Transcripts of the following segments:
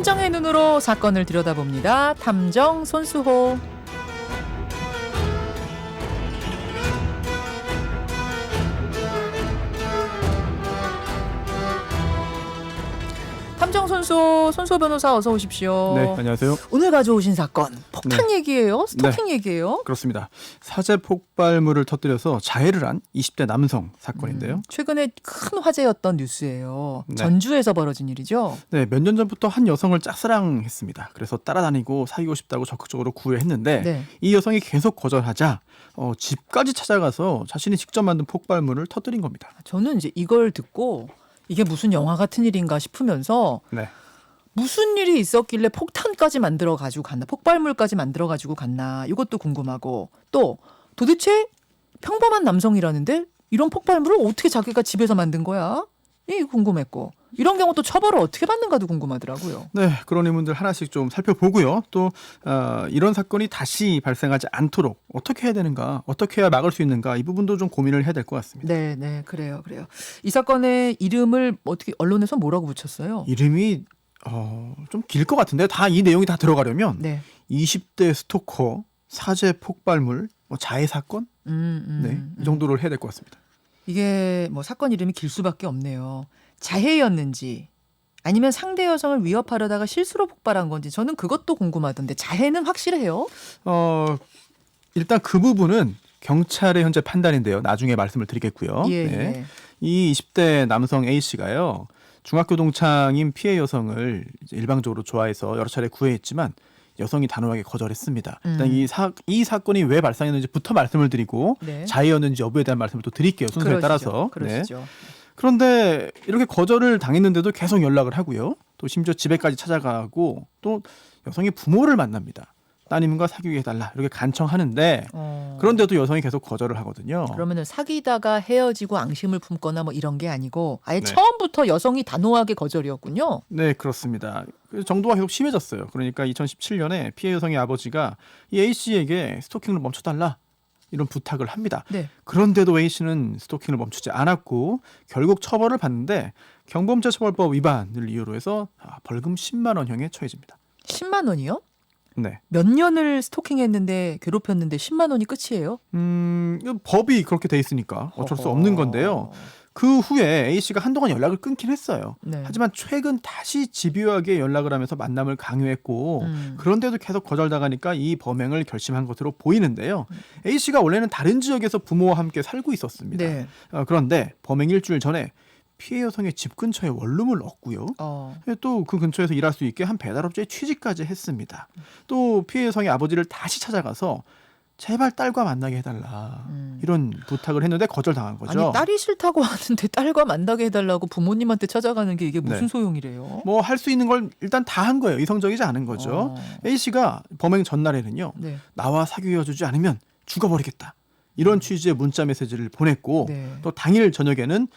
탐정의 눈으로 사건을 들여다봅니다. 탐정 손수호. 탐정 손수호 변호사 어서 오십시오. 네, 안녕하세요. 오늘 가져오신 사건 폭탄 얘기예요? 스토킹 얘기예요? 그렇습니다. 사제 폭발물을 터뜨려서 자해를 한 20대 남성 사건인데요. 최근에 큰 화제였던 뉴스예요. 네. 전주에서 벌어진 일이죠? 네, 몇 년 전부터 한 여성을 짝사랑했습니다. 그래서 따라다니고 사귀고 싶다고 적극적으로 구애했는데 네. 이 여성이 계속 거절하자 집까지 찾아가서 자신이 직접 만든 폭발물을 터뜨린 겁니다. 저는 이제 이걸 듣고 이게 무슨 영화 같은 일인가 싶으면서 네. 무슨 일이 있었길래 폭탄까지 만들어 가지고 갔나, 폭발물까지 만들어 가지고 갔나, 이것도 궁금하고, 또 도대체 평범한 남성이라는데 이런 폭발물을 어떻게 자기가 집에서 만든 거야? 이게 궁금했고, 이런 경우 또 처벌을 어떻게 받는가도 궁금하더라고요. 네, 그런 의문들 하나씩 좀 살펴보고요. 또 이런 사건이 다시 발생하지 않도록 어떻게 해야 되는가, 어떻게 해야 막을 수 있는가, 이 부분도 좀 고민을 해야 될 것 같습니다. 네, 그래요. 이 사건의 이름을 어떻게 언론에서 뭐라고 붙였어요? 이름이 좀 길 것 같은데 다 이 내용이 다 들어가려면 네. 20대 스토커, 사제 폭발물, 자해 사건, 네, 이 정도를 해야 될 것 같습니다. 이게 뭐 사건 이름이 길 수밖에 없네요. 자해였는지 아니면 상대 여성을 위협하려다가 실수로 폭발한 건지 저는 그것도 궁금하던데 자해는 확실해요? 일단 그 부분은 경찰의 현재 판단인데요. 나중에 말씀을 드리겠고요. 예. 네. 이 20대 남성 A씨가요. 중학교 동창인 피해 여성을 이제 일방적으로 좋아해서 여러 차례 구애했지만 여성이 단호하게 거절했습니다. 일단 이 사건이 왜 발생했는지부터 말씀을 드리고 네. 자해였는지 여부에 대한 말씀을 또 드릴게요. 순서에 따라서. 그러시죠. 네. 그런데 이렇게 거절을 당했는데도 계속 연락을 하고요. 또 심지어 집에까지 찾아가고 또 여성의 부모를 만납니다. 따님과 사귀게 해달라 이렇게 간청하는데 그런데도 여성이 계속 거절을 하거든요. 그러면은 사귀다가 헤어지고 앙심을 품거나 뭐 이런 게 아니고 아예 네. 처음부터 여성이 단호하게 거절이었군요. 네, 그렇습니다. 그 정도가 계속 심해졌어요. 그러니까 2017년에 피해 여성의 아버지가 이 A씨에게 스토킹을 멈춰달라 이런 부탁을 합니다. 네. 그런데도 A씨는 스토킹을 멈추지 않았고 결국 처벌을 받는데 경범죄처벌법 위반을 이유로 해서 벌금 10만 원형에 처해집니다. 10만 원이요? 네. 몇 년을 스토킹했는데 괴롭혔는데 10만 원이 끝이에요? 법이 그렇게 돼 있으니까 어쩔 수 없는 건데요. 그 후에 A씨가 한동안 연락을 끊긴 했어요. 네. 하지만 최근 다시 집요하게 연락을 하면서 만남을 강요했고 그런데도 계속 거절당하니까 이 범행을 결심한 것으로 보이는데요. A씨가 원래는 다른 지역에서 부모와 함께 살고 있었습니다. 네. 그런데 범행 일주일 전에 피해 여성의 집 근처에 원룸을 얻고요. 또 그 근처에서 일할 수 있게 한 배달업체에 취직까지 했습니다. 또 피해 여성의 아버지를 다시 찾아가서 제발 딸과 만나게 해달라 이런 부탁을 했는데 거절당한 거죠. 아니 딸이 싫다고 하는데 딸과 만나게 해달라고 부모님한테 찾아가는 게 이게 무슨 네. 소용이래요? 뭐 할 수 있는 걸 일단 다 한 거예요. 이성적이지 않은 거죠. A씨가 범행 전날에는요. 네. 나와 사귀어주지 않으면 죽어버리겠다. 이런 취지의 문자 메시지를 보냈고 네. 또 당일 저녁에는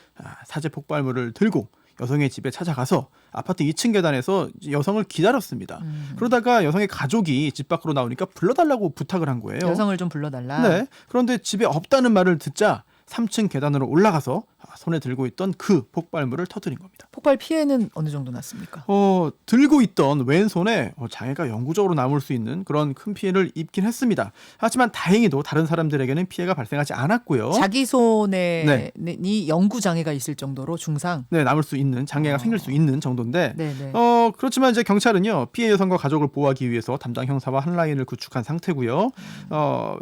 사제 폭발물을 들고 여성의 집에 찾아가서 아파트 2층 계단에서 여성을 기다렸습니다. 그러다가 여성의 가족이 집 밖으로 나오니까 불러달라고 부탁을 한 거예요. 여성을 좀 불러달라. 네. 그런데 집에 없다는 말을 듣자 3층 계단으로 올라가서 손에 들고 있던 그 폭발물을 터뜨린 겁니다. 폭발 피해는 어느 정도 났습니까? 들고 있던 왼손에 장애가 영구적으로 남을 수 있는 그런 큰 피해를 입긴 했습니다. 하지만 다행히도 다른 사람들에게는 피해가 발생하지 않았고요. 자기 손에 이 영구 장애가 있을 정도로 중상. 네, 남을 수 있는 장애가 생길 수 있는 정도인데 네네. 그렇지만 이제 경찰은요 피해 여성과 가족을 보호하기 위해서 담당 형사와 한 라인을 구축한 상태고요.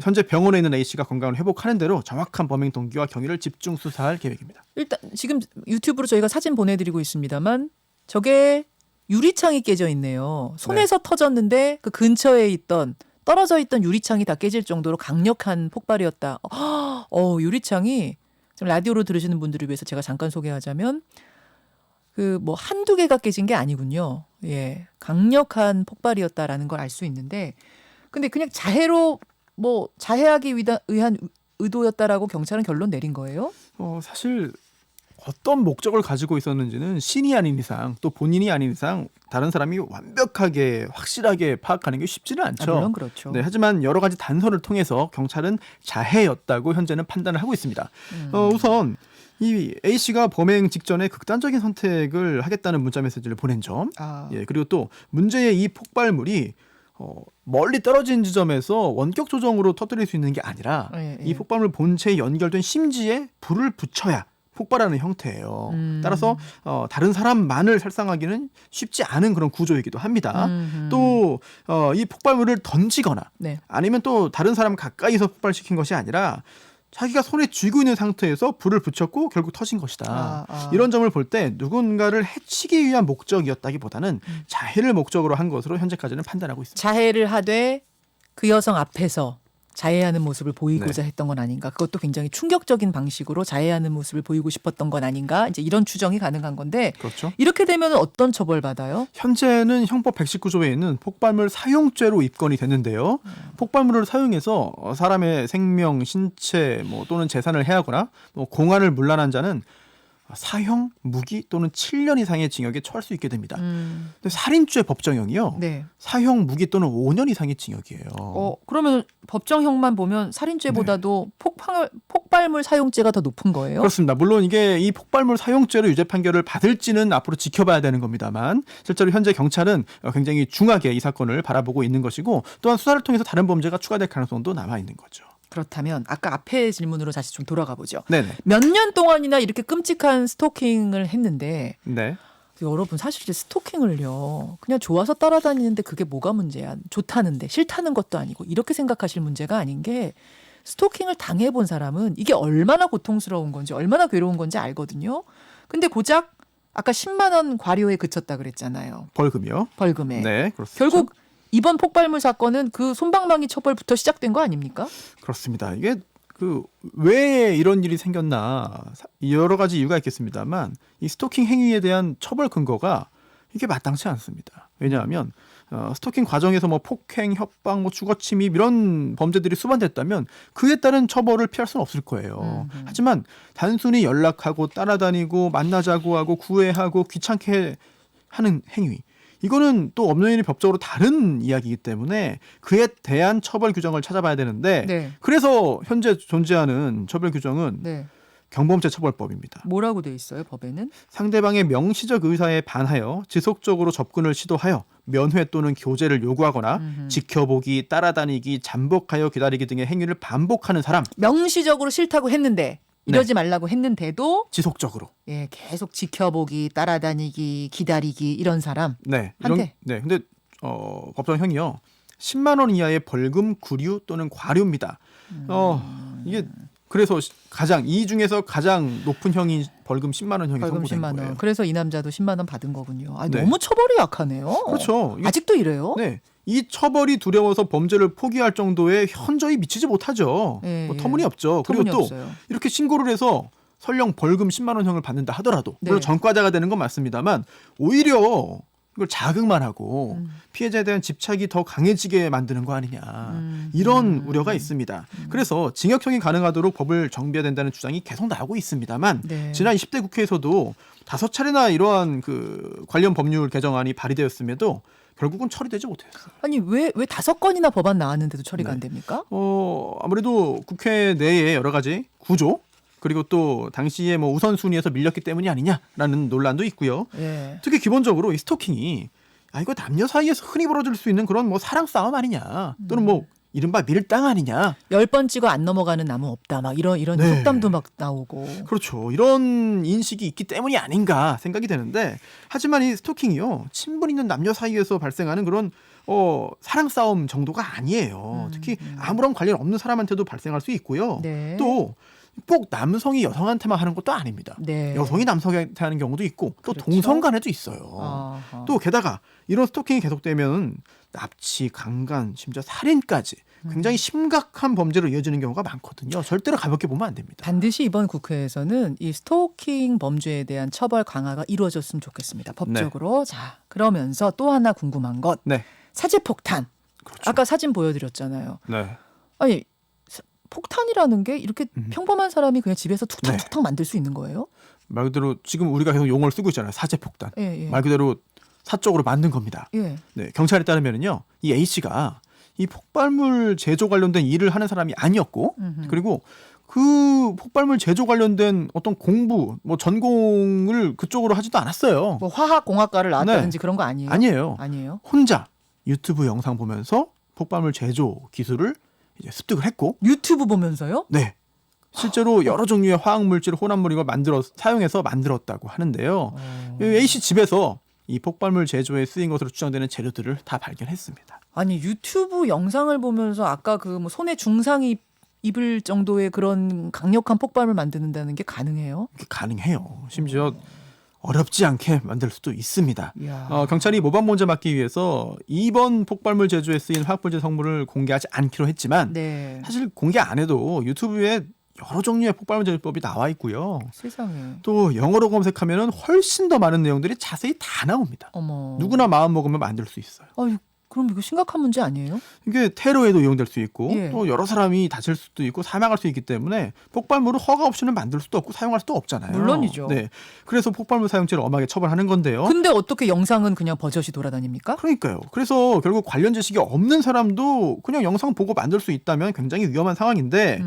현재 병원에 있는 A씨가 건강을 회복하는 대로 정확한 범행 동기와 경위를 집중 수사할 계획입니다. 일단 지금 유튜브로 저희가 사진 보내드리고 있습니다만 저게 유리창이 깨져 있네요. 손에서 터졌는데 그 근처에 있던 떨어져 있던 유리창이 다 깨질 정도로 강력한 폭발이었다. 유리창이 지금 라디오로 들으시는 분들을 위해서 제가 잠깐 소개하자면 그 뭐 한두 개가 깨진 게 아니군요. 예, 강력한 폭발이었다라는 걸 알 수 있는데 근데 그냥 자해로 뭐 자해하기 위한 의도였다라고 경찰은 결론 내린 거예요? 사실 어떤 목적을 가지고 있었는지는 신이 아닌 이상 또 본인이 아닌 이상 다른 사람이 완벽하게 확실하게 파악하는 게 쉽지는 않죠. 물론 그렇죠. 네, 하지만 여러 가지 단서를 통해서 경찰은 자해였다고 현재는 판단을 하고 있습니다. 우선 이 A 씨가 범행 직전에 극단적인 선택을 하겠다는 문자 메시지를 보낸 점, 예, 그리고 또 문제의 이 폭발물이 멀리 떨어진 지점에서 원격 조정으로 터뜨릴 수 있는 게 아니라 이 폭발물 본체에 연결된 심지에 불을 붙여야 폭발하는 형태예요. 따라서 다른 사람만을 살상하기는 쉽지 않은 그런 구조이기도 합니다. 또 이 폭발물을 던지거나 네. 아니면 또 다른 사람 가까이서 폭발시킨 것이 아니라 자기가 손에 쥐고 있는 상태에서 불을 붙였고 결국 터진 것이다. 이런 점을 볼 때 누군가를 해치기 위한 목적이었다기보다는 자해를 목적으로 한 것으로 현재까지는 판단하고 있습니다. 자해를 하되 그 여성 앞에서 자해하는 모습을 보이고자 했던 건 아닌가. 그것도 굉장히 충격적인 방식으로 자해하는 모습을 보이고 싶었던 건 아닌가. 이제 이런 추정이 가능한 건데 그렇죠. 이렇게 되면 어떤 처벌받아요? 현재는 형법 119조에는 폭발물 사용죄로 입건이 됐는데요. 폭발물을 사용해서 사람의 생명, 신체 또는 재산을 해하거나 공안을 문란한 자는 사형, 무기 또는 7년 이상의 징역에 처할 수 있게 됩니다. 근데 살인죄 법정형이요. 네. 사형, 무기 또는 5년 이상의 징역이에요. 그러면 법정형만 보면 살인죄보다도 폭발물 사용죄가 더 높은 거예요? 그렇습니다. 물론 이게 이 폭발물 사용죄로 유죄 판결을 받을지는 앞으로 지켜봐야 되는 겁니다만 실제로 현재 경찰은 굉장히 중하게 이 사건을 바라보고 있는 것이고 또한 수사를 통해서 다른 범죄가 추가될 가능성도 남아 있는 거죠. 그렇다면 아까 앞에 질문으로 다시 좀 돌아가 보죠. 네네. 몇 년 동안이나 이렇게 끔찍한 스토킹을 했는데 네. 여러분 사실 이제 스토킹을요 그냥 좋아서 따라다니는데 그게 뭐가 문제야. 좋다는데 싫다는 것도 아니고 이렇게 생각하실 문제가 아닌 게 스토킹을 당해본 사람은 이게 얼마나 고통스러운 건지 얼마나 괴로운 건지 알거든요. 근데 고작 아까 10만 원 과료에 그쳤다 그랬잖아요. 벌금이요? 벌금에. 네, 그렇습니다. 결국 이번 폭발물 사건은 그 솜방망이 처벌부터 시작된 거 아닙니까? 그렇습니다. 이게 왜 이런 일이 생겼나 여러 가지 이유가 있겠습니다만 이 스토킹 행위에 대한 처벌 근거가 이게 마땅치 않습니다. 왜냐하면 스토킹 과정에서 폭행, 협박, 주거침입 이런 범죄들이 수반됐다면 그에 따른 처벌을 피할 수는 없을 거예요. 하지만 단순히 연락하고 따라다니고 만나자고 하고 구애하고 귀찮게 하는 행위 이거는 또 업무인이 법적으로 다른 이야기이기 때문에 그에 대한 처벌 규정을 찾아봐야 되는데 네. 그래서 현재 존재하는 처벌 규정은 경범죄 처벌법입니다. 뭐라고 돼 있어요, 법에는? 상대방의 명시적 의사에 반하여 지속적으로 접근을 시도하여 면회 또는 교제를 요구하거나 지켜보기, 따라다니기, 잠복하여 기다리기 등의 행위를 반복하는 사람. 명시적으로 싫다고 했는데 이러지 말라고 했는데도 지속적으로 계속 지켜보기, 따라다니기, 기다리기 이런 사람. 네. 한테. 네. 근데 법정형이요. 10만 원 이하의 벌금, 구류 또는 과료입니다. 이게 그래서 이 중에서 가장 높은 형이 벌금 10만 원 형이 벌금 선고된 10만 원. 거예요. 그래서 이 남자도 10만 원 받은 거군요. 네. 너무 처벌이 약하네요. 그렇죠. 아직도 이래요? 네. 이 처벌이 두려워서 범죄를 포기할 정도의 현저히 미치지 못하죠. 터무니없죠. 그리고 터무니없어요. 또 이렇게 신고를 해서 설령 벌금 10만 원 형을 받는다 하더라도 물론 전과자가 되는 건 맞습니다만 오히려 이걸 자극만 하고 피해자에 대한 집착이 더 강해지게 만드는 거 아니냐 이런 우려가 있습니다. 그래서 징역형이 가능하도록 법을 정비해야 된다는 주장이 계속 나오고 있습니다만 지난 20대 국회에서도 5차례나 이러한 관련 법률 개정안이 발의되었음에도 결국은 처리되지 못했어요. 아니 왜 5건이나 법안 나왔는데도 처리가 안 됩니까? 아무래도 국회 내에 여러 가지 구조 그리고 또 당시에 우선순위에서 밀렸기 때문이 아니냐라는 논란도 있고요. 특히 기본적으로 이 스토킹이 이거 남녀 사이에서 흔히 벌어질 수 있는 그런 사랑 싸움 아니냐 또는 이른바 밀당 아니냐. 10번 찍어 안 넘어가는 나무 없다. 막 이런 속담도 막 나오고. 그렇죠. 이런 인식이 있기 때문이 아닌가 생각이 되는데 하지만 이 스토킹이요. 친분 있는 남녀 사이에서 발생하는 그런 사랑 싸움 정도가 아니에요. 특히 아무런 관련 없는 사람한테도 발생할 수 있고요. 또 꼭 남성이 여성한테만 하는 것도 아닙니다. 여성이 남성한테 하는 경우도 있고 또 동성 간에도 있어요. 또 게다가 이런 스토킹이 계속되면 납치, 강간, 심지어 살인까지 굉장히 심각한 범죄로 이어지는 경우가 많거든요. 절대로 가볍게 보면 안 됩니다. 반드시 이번 국회에서는 이 스토킹 범죄에 대한 처벌 강화가 이루어졌으면 좋겠습니다. 법적으로. 자, 그러면서 또 하나 궁금한 것. 사제폭탄. 그렇죠. 아까 사진 보여드렸잖아요. 네. 아니 폭탄이라는 게 이렇게 평범한 사람이 그냥 집에서 툭탁툭탁 만들 수 있는 거예요? 말 그대로 지금 우리가 계속 용어를 쓰고 있잖아요. 사제폭탄. 예, 예. 말 그대로 사적으로 만든 겁니다. 예. 네, 경찰에 따르면은요, 이 A 씨가 이 폭발물 제조 관련된 일을 하는 사람이 아니었고, 그리고 그 폭발물 제조 관련된 어떤 공부, 뭐 전공을 그쪽으로 하지도 않았어요. 뭐 화학공학과를 나왔다든지 그런 거 아니에요? 아니에요. 아니에요. 혼자 유튜브 영상 보면서 폭발물 제조 기술을 이제 습득을 했고, 유튜브 보면서요? 네. 실제로 여러 종류의 화학 물질, 혼합물 이걸 사용해서 만들었다고 하는데요. A 씨 집에서 이 폭발물 제조에 쓰인 것으로 추정되는 재료들을 다 발견했습니다. 아니 유튜브 영상을 보면서 아까 그 뭐 손에 중상이 입을 정도의 그런 강력한 폭발물 만드는다는 게 가능해요? 이게 가능해요. 심지어 어렵지 않게 만들 수도 있습니다. 이야. 경찰이 모방 문제 막기 위해서 이번 폭발물 제조에 쓰인 화학물질 성분을 공개하지 않기로 했지만 네. 사실 공개 안 해도 유튜브에 여러 종류의 폭발물 제조법이 나와 있고요. 세상에. 또 영어로 검색하면 훨씬 더 많은 내용들이 자세히 다 나옵니다. 어머. 누구나 마음 먹으면 만들 수 있어요. 아유, 그럼 이거 심각한 문제 아니에요? 이게 테러에도 이용될 수 있고 예. 또 여러 사람이 다칠 수도 있고 사망할 수 있기 때문에 폭발물을 허가 없이는 만들 수도 없고 사용할 수도 없잖아요. 물론이죠. 네, 그래서 폭발물 사용죄를 엄하게 처벌하는 건데요. 근데 어떻게 영상은 그냥 버젓이 돌아다닙니까? 그러니까요. 그래서 결국 관련 지식이 없는 사람도 그냥 영상 보고 만들 수 있다면 굉장히 위험한 상황인데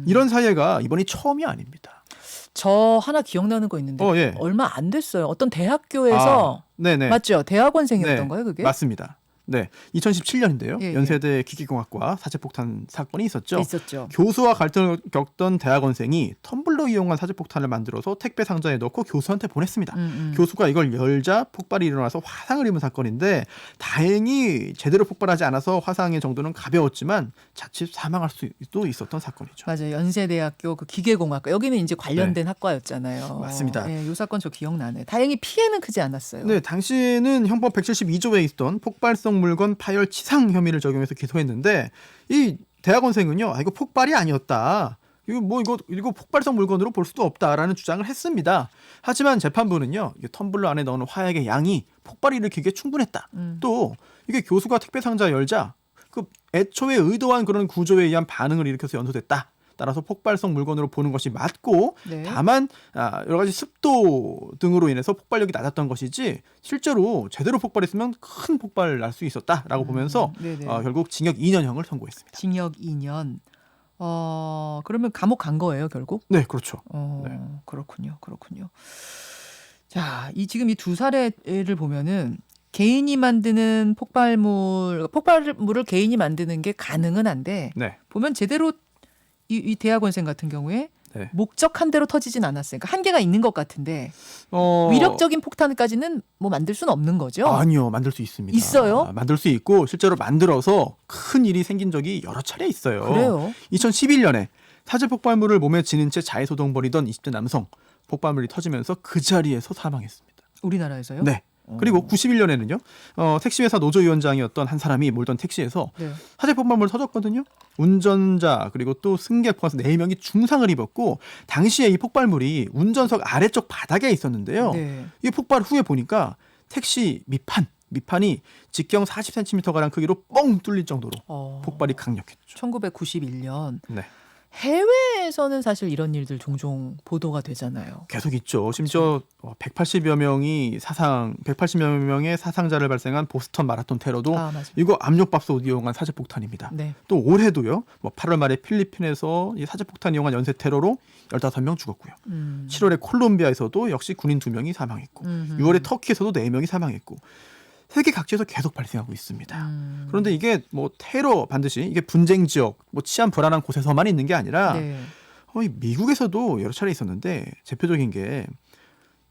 이런 사례가 이번이 처음이 아닙니다. 저 하나 기억나는 거 있는데 예. 얼마 안 됐어요. 어떤 대학교에서 네네. 맞죠? 대학원생이었던가요, 그게? 맞습니다. 네, 2017년인데요. 예, 예. 연세대 기계공학과 사제폭탄 사건이 있었죠. 있었죠. 교수와 갈등을 겪던 대학원생이 텀블러 이용한 사제폭탄을 만들어서 택배 상자에 넣고 교수한테 보냈습니다. 교수가 이걸 열자 폭발이 일어나서 화상을 입은 사건인데 다행히 제대로 폭발하지 않아서 화상의 정도는 가벼웠지만 자칫 사망할 수도 있었던 사건이죠. 맞아요. 연세대학교 그 기계공학과 여기는 이제 관련된 학과였잖아요. 맞습니다. 이 사건 저 기억나네. 다행히 피해는 크지 않았어요. 네, 당시에는 형법 172조에 있던 폭발성 물건 파열 치상 혐의를 적용해서 기소했는데 이 대학원생은요, 이거 폭발이 아니었다. 이거 폭발성 물건으로 볼 수도 없다라는 주장을 했습니다. 하지만 재판부는요, 이게 텀블러 안에 넣은 화약의 양이 폭발을 일으키기에 충분했다. 또 이게 교수가 택배 상자 열자 그 애초에 의도한 그런 구조에 의한 반응을 일으켜서 연소됐다. 따라서 폭발성 물건으로 보는 것이 맞고 네. 다만 여러 가지 습도 등으로 인해서 폭발력이 낮았던 것이지 실제로 제대로 폭발했으면 큰 폭발 날 수 있었다라고 보면서 결국 징역 2년형을 선고했습니다. 징역 2년. 그러면 감옥 간 거예요, 결국? 네, 그렇죠. 네. 그렇군요. 자, 지금 이 두 사례를 보면은 개인이 만드는 폭발물을 개인이 만드는 게 가능은 한데 네. 보면 제대로 이 대학원생 같은 경우에 네. 목적한 대로 터지진 않았어요. 그러니까 한계가 있는 것 같은데 위력적인 폭탄까지는 뭐 만들 수는 없는 거죠? 아니요, 만들 수 있습니다. 있어요? 만들 수 있고 실제로 만들어서 큰 일이 생긴 적이 여러 차례 있어요. 그래요? 2011년에 사제 폭발물을 몸에 지닌 채 자해소동 벌이던 20대 남성 폭발물이 터지면서 그 자리에서 사망했습니다. 우리나라에서요? 네. 그리고 91년에는요. 택시회사 노조위원장이었던 한 사람이 몰던 택시에서 네. 사제 폭발물 터졌거든요. 운전자 그리고 또 승객 포함해서 4명이 중상을 입었고 당시에 이 폭발물이 운전석 아래쪽 바닥에 있었는데요. 네. 이 폭발 후에 보니까 택시 밑판이 직경 40cm가량 크기로 뻥 뚫릴 정도로 폭발이 강력했죠. 1991년. 네. 해외에서는 사실 이런 일들 종종 보도가 되잖아요. 계속 있죠. 심지어 180여 명의 사상자를 발생한 보스턴 마라톤 테러도 이거 압력밥솥 이용한 사제폭탄입니다. 네. 또 올해도요. 8월 말에 필리핀에서 이 사제폭탄 이용한 연쇄 테러로 15명 죽었고요. 7월에 콜롬비아에서도 역시 군인 2명이 사망했고 6월에 터키에서도 4명이 사망했고 세계 각지에서 계속 발생하고 있습니다. 그런데 이게 테러 반드시 이게 분쟁 지역, 치안 불안한 곳에서만 있는 게 아니라 미국에서도 여러 차례 있었는데 대표적인 게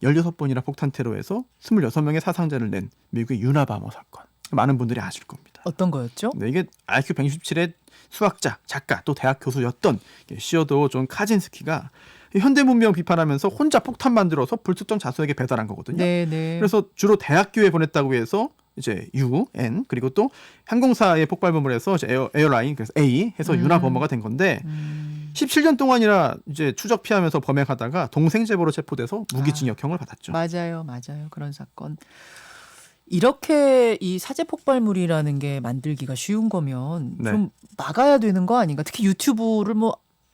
16번이나 폭탄 테러에서 26명의 사상자를 낸 미국의 유나바머 사건. 많은 분들이 아실 겁니다. 어떤 거였죠? 네, 이게 IQ 167의 수학자, 작가, 또 대학 교수였던 시어도 존 카진스키가 현대문명 비판하면서 혼자 폭탄 만들어서 불특정 자수에게 배달한 거거든요. 네네. 그래서 주로 대학교에 보냈다고 해서 이제 UN 그리고 또 항공사의 폭발물에서 에어라인 그래서 A 해서 유나범어가 된 건데 17년 동안이나 이제 추적 피하면서 범행하다가 동생 제보로 체포돼서 무기징역형을 받았죠. 맞아요. 그런 사건. 이렇게 이 사제 폭발물이라는 게 만들기가 쉬운 거면 좀 막아야 되는 거 아닌가? 특히 유튜브를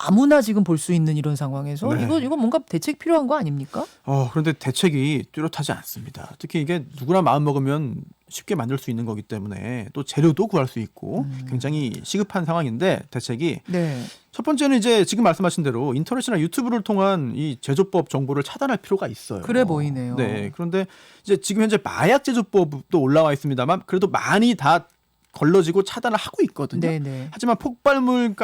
아무나 지금 볼 수 있는 이런 상황에서 네. 이거 뭔가 대책 필요한 거 아닙니까? 그런데 대책이 뚜렷하지 않습니다. 특히 이게 누구나 마음 먹으면 쉽게 만들 수 있는 거기 때문에 또 재료도 구할 수 있고 굉장히 시급한 상황인데 대책이 네. 첫 번째는 이제 지금 말씀하신 대로 인터넷이나 유튜브를 통한 이 제조법 정보를 차단할 필요가 있어요. 그래 보이네요. 네. 그런데 이제 지금 현재 마약 제조법도 올라와 있습니다만 그래도 많이 다 걸러지고 차단을 하고 있거든요. 네네. 하지만 폭발물은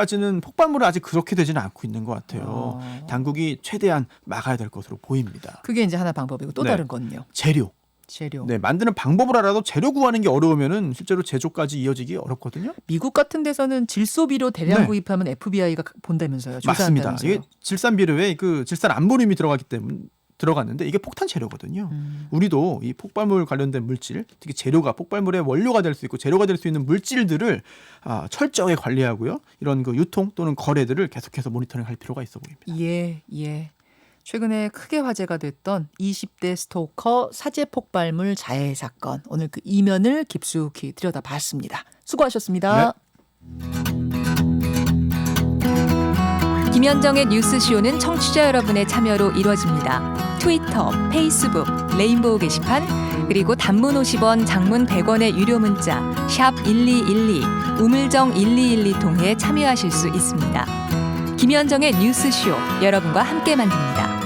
아직 그렇게 되지는 않고 있는 것 같아요. 당국이 최대한 막아야 될 것으로 보입니다. 그게 이제 하나 방법이고 또 네. 다른 건요. 재료. 재료. 네, 만드는 방법을 알아도 재료 구하는 게 어려우면은 실제로 제조까지 이어지기 어렵거든요. 미국 같은 데서는 질소비료 대량 네. 구입하면 FBI가 본다면서요. 맞습니다. 조사한다면서요. 이게 질산 비료에 그 질산 암모늄이 들어갔는데 이게 폭탄 재료거든요. 우리도 이 폭발물 관련된 물질, 특히 재료가 폭발물의 원료가 될 수 있고 재료가 될 수 있는 물질들을 철저하게 관리하고요. 이런 그 유통 또는 거래들을 계속해서 모니터링할 필요가 있어 보입니다. 예. 최근에 크게 화제가 됐던 20대 스토커 사제 폭발물 자해 사건. 오늘 그 이면을 깊숙이 들여다봤습니다. 수고하셨습니다. 김현정의 뉴스쇼는 청취자 여러분의 참여로 이루어집니다. 트위터, 페이스북, 레인보우 게시판, 그리고 단문 50원, 장문 100원의 유료 문자 샵 1212, 우물정 1212 통해 참여하실 수 있습니다. 김현정의 뉴스쇼, 여러분과 함께 만듭니다.